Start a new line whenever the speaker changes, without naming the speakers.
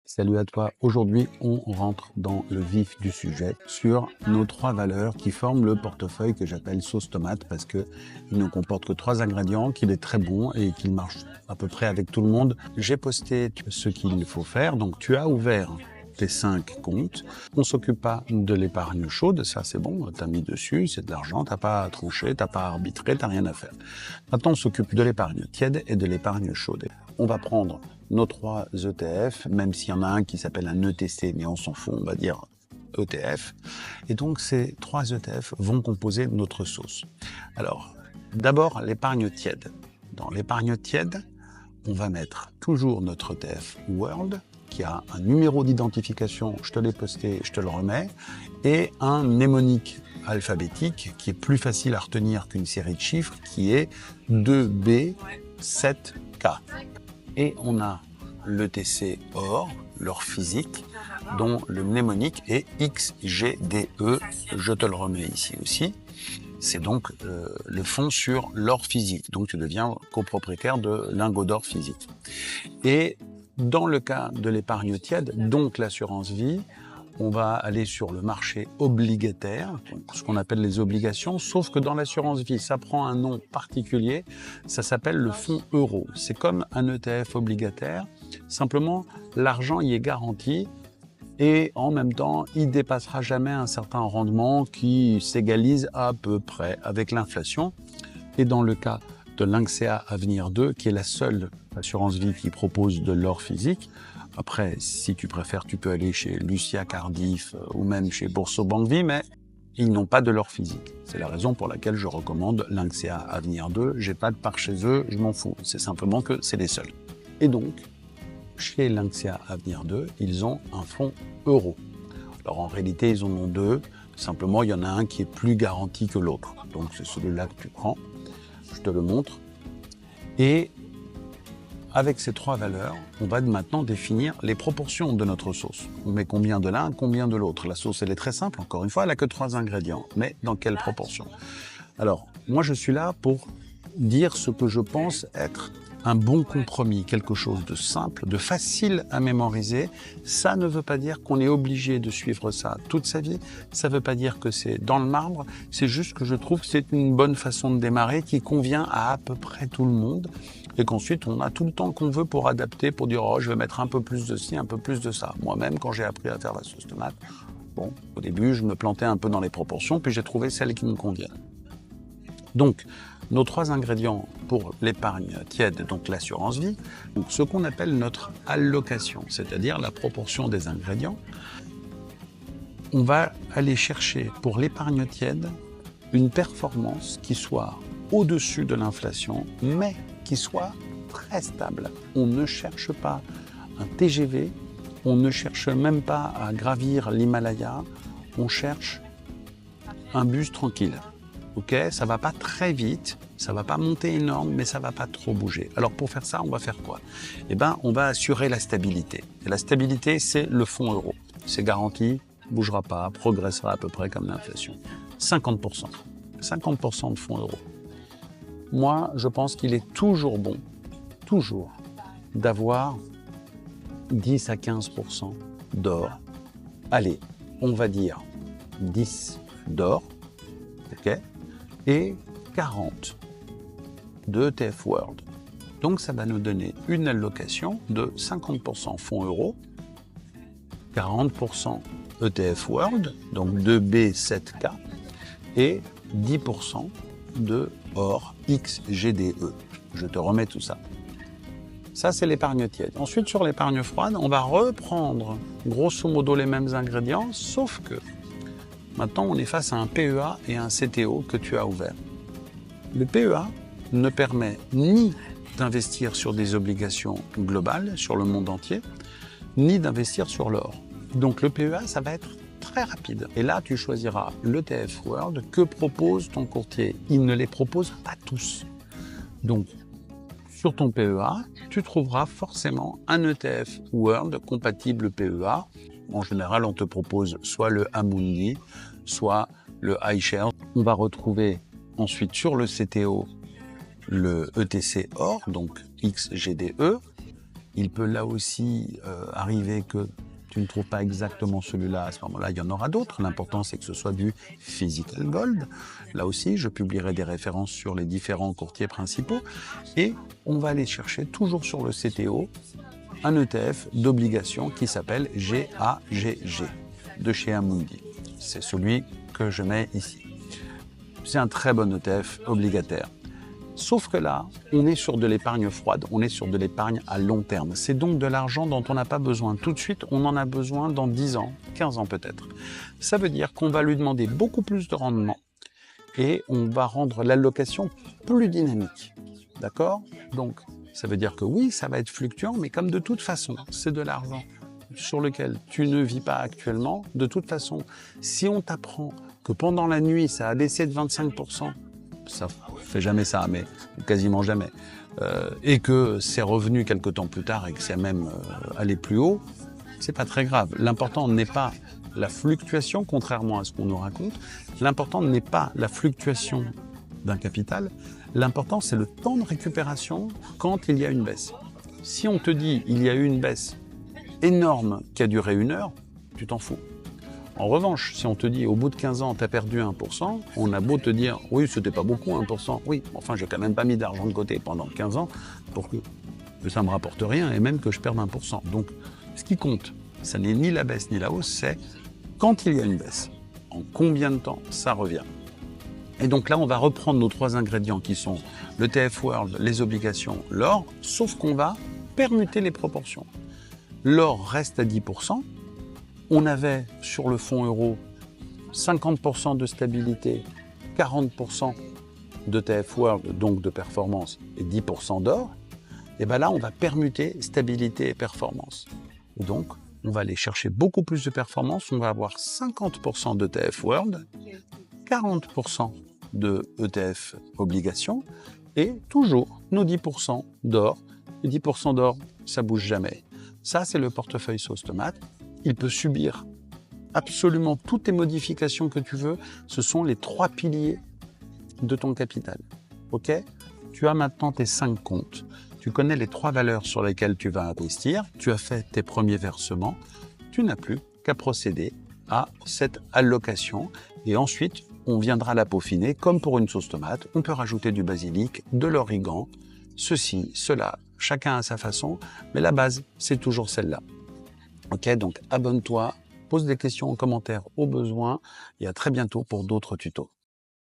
Salut à toi. Aujourd'hui, on rentre dans le vif du sujet sur nos trois valeurs qui forment le portefeuille que j'appelle sauce tomate parce que il ne comporte que trois ingrédients, qu'il est très bon et qu'il marche à peu près avec tout le monde. J'ai posté ce qu'il faut faire. Donc, tu as ouvert tes 5 comptes. On s'occupe pas de l'épargne chaude. Ça, c'est bon. T'as mis dessus. C'est de l'argent. T'as pas à trancher. T'as pas à arbitrer. T'as rien à faire. Maintenant, on s'occupe de l'épargne tiède et de l'épargne chaude. On va prendre nos 3 ETF, même s'il y en a un qui s'appelle un ETC, mais on s'en fout, on va dire ETF. Et donc, ces 3 ETF vont composer notre sauce. Alors, d'abord, l'épargne tiède. Dans l'épargne tiède, on va mettre toujours notre ETF World, qui a un numéro d'identification, je te l'ai posté, je te le remets, et un mnémonique alphabétique qui est plus facile à retenir qu'une série de chiffres, qui est 2B7K. Et on a l'ETC OR, l'or physique, dont le mnémonique est XGDE. Je te le remets ici aussi. C'est donc le fonds sur l'or physique. Donc tu deviens copropriétaire de lingots d'or physique. Et dans le cas de l'épargne tiède, donc l'assurance vie, on va aller sur le marché obligataire, donc ce qu'on appelle les obligations, sauf que dans l'assurance vie, ça prend un nom particulier, ça s'appelle le fonds euro. C'est comme un ETF obligataire, simplement l'argent y est garanti et en même temps, il dépassera jamais un certain rendement qui s'égalise à peu près avec l'inflation. Et dans le cas de Lynxea Avenir 2, qui est la seule assurance vie qui propose de l'or physique, après, si tu préfères, tu peux aller chez Lucia Cardiff ou même chez Boursorama Vie, mais ils n'ont pas de l'or physique. C'est la raison pour laquelle je recommande Lynxea Avenir 2. J'ai pas de part chez eux, je m'en fous. C'est simplement que c'est les seuls. Et donc, chez Lynxea Avenir 2, ils ont un fonds euro. Alors en réalité, ils en ont 2. Simplement, il y en a un qui est plus garanti que l'autre. Donc c'est celui-là que tu prends. Je te le montre. Et avec ces 3 valeurs, on va maintenant définir les proportions de notre sauce. On met combien de l'un, combien de l'autre. La sauce, elle est très simple, encore une fois, elle n'a que 3 ingrédients. Mais dans quelle proportion? Alors, moi, je suis là pour dire ce que je pense être un bon compromis, quelque chose de simple, de facile à mémoriser. Ça ne veut pas dire qu'on est obligé de suivre ça toute sa vie. Ça ne veut pas dire que c'est dans le marbre. C'est juste que je trouve que c'est une bonne façon de démarrer qui convient à peu près tout le monde. Et qu'ensuite, on a tout le temps qu'on veut pour adapter, pour dire « Oh, je vais mettre un peu plus de ci, un peu plus de ça ». Moi-même, quand j'ai appris à faire la sauce tomate, bon, au début, je me plantais un peu dans les proportions, puis j'ai trouvé celle qui me convient. Donc, nos 3 ingrédients pour l'épargne tiède, donc l'assurance vie, donc ce qu'on appelle notre allocation, c'est-à-dire la proportion des ingrédients. On va aller chercher pour l'épargne tiède une performance qui soit au-dessus de l'inflation, mais qui soit très stable. On ne cherche pas un TGV, on ne cherche même pas à gravir l'Himalaya, on cherche un bus tranquille. Ok, ça va pas très vite, ça va pas monter énorme, mais ça va pas trop bouger. Alors pour faire ça, on va faire quoi? Eh ben, on va assurer la stabilité. Et la stabilité, c'est le fonds euro. C'est garanti, bougera pas, progressera à peu près comme l'inflation. 50%. 50% de fonds euro. Moi, je pense qu'il est toujours bon, toujours, d'avoir 10 à 15% d'or. Allez, on va dire 10 d'or, ok, et 40 de ETF World. Donc ça va nous donner une allocation de 50% fonds euro, 40% ETF World, donc 2B7K, et 10% de or XGDE. Je te remets tout ça. Ça, c'est l'épargne tiède. Ensuite, sur l'épargne froide, on va reprendre grosso modo les mêmes ingrédients, sauf que maintenant, on est face à un PEA et un CTO que tu as ouvert. Le PEA ne permet ni d'investir sur des obligations globales, sur le monde entier, ni d'investir sur l'or. Donc le PEA, ça va être très rapide. Et là, tu choisiras l'ETF World que propose ton courtier. Il ne les propose pas tous. Donc, sur ton PEA, tu trouveras forcément un ETF World compatible PEA. En général, on te propose soit le Amundi, soit le iShares. On va retrouver ensuite sur le CTO le ETC OR, donc XGDE, Il peut là aussi arriver que tu ne trouves pas exactement celui-là. À ce moment-là, il y en aura d'autres. L'important, c'est que ce soit du physical gold. Là aussi, je publierai des références sur les différents courtiers principaux. Et on va aller chercher, toujours sur le CTO, un ETF d'obligation qui s'appelle GAGG, de chez Amundi. C'est celui que je mets ici. C'est un très bon ETF obligataire. Sauf que là, on est sur de l'épargne froide, on est sur de l'épargne à long terme. C'est donc de l'argent dont on n'a pas besoin tout de suite, on en a besoin dans 10 ans, 15 ans peut-être. Ça veut dire qu'on va lui demander beaucoup plus de rendement et on va rendre l'allocation plus dynamique. D'accord? Donc, ça veut dire que oui, ça va être fluctuant, mais comme de toute façon, c'est de l'argent sur lequel tu ne vis pas actuellement, de toute façon, si on t'apprend que pendant la nuit, ça a baissé de 25%, ça fait jamais ça, mais quasiment jamais, et que c'est revenu quelque temps plus tard et que c'est même allé plus haut, c'est pas très grave. L'important n'est pas la fluctuation, contrairement à ce qu'on nous raconte. L'important n'est pas la fluctuation d'un capital. L'important, c'est le temps de récupération quand il y a une baisse. Si on te dit il y a eu une baisse énorme qui a duré 1 heure, tu t'en fous. En revanche, si on te dit au bout de 15 ans, tu as perdu 1%, on a beau te dire oui, c'était pas beaucoup 1%, oui, enfin, j'ai quand même pas mis d'argent de côté pendant 15 ans pour que ça me rapporte rien et même que je perde 1%. Donc, ce qui compte, ça n'est ni la baisse ni la hausse, c'est quand il y a une baisse, en combien de temps ça revient. Et donc là, on va reprendre nos 3 ingrédients qui sont le TF World, les obligations, l'or, sauf qu'on va permuter les proportions. L'or reste à 10%. On avait sur le fonds euro 50% de stabilité, 40% de TF World, donc de performance, et 10% d'or. Et bien là, on va permuter stabilité et performance. Et donc, on va aller chercher beaucoup plus de performance. On va avoir 50% de TF World, 40% de ETF obligations et toujours nos 10% d'or. Les 10% d'or, ça bouge jamais. Ça, c'est le portefeuille sauce tomate. Il peut subir absolument toutes les modifications que tu veux. Ce sont les 3 piliers de ton capital. Ok? Tu as maintenant tes 5 comptes. Tu connais les 3 valeurs sur lesquelles tu vas investir. Tu as fait tes premiers versements. Tu n'as plus qu'à procéder à cette allocation. Et ensuite, on viendra la peaufiner comme pour une sauce tomate. On peut rajouter du basilic, de l'origan, ceci, cela. Chacun à sa façon. Mais la base, c'est toujours celle-là. Ok, donc abonne-toi, pose des questions en commentaire au besoin et à très bientôt pour d'autres tutos.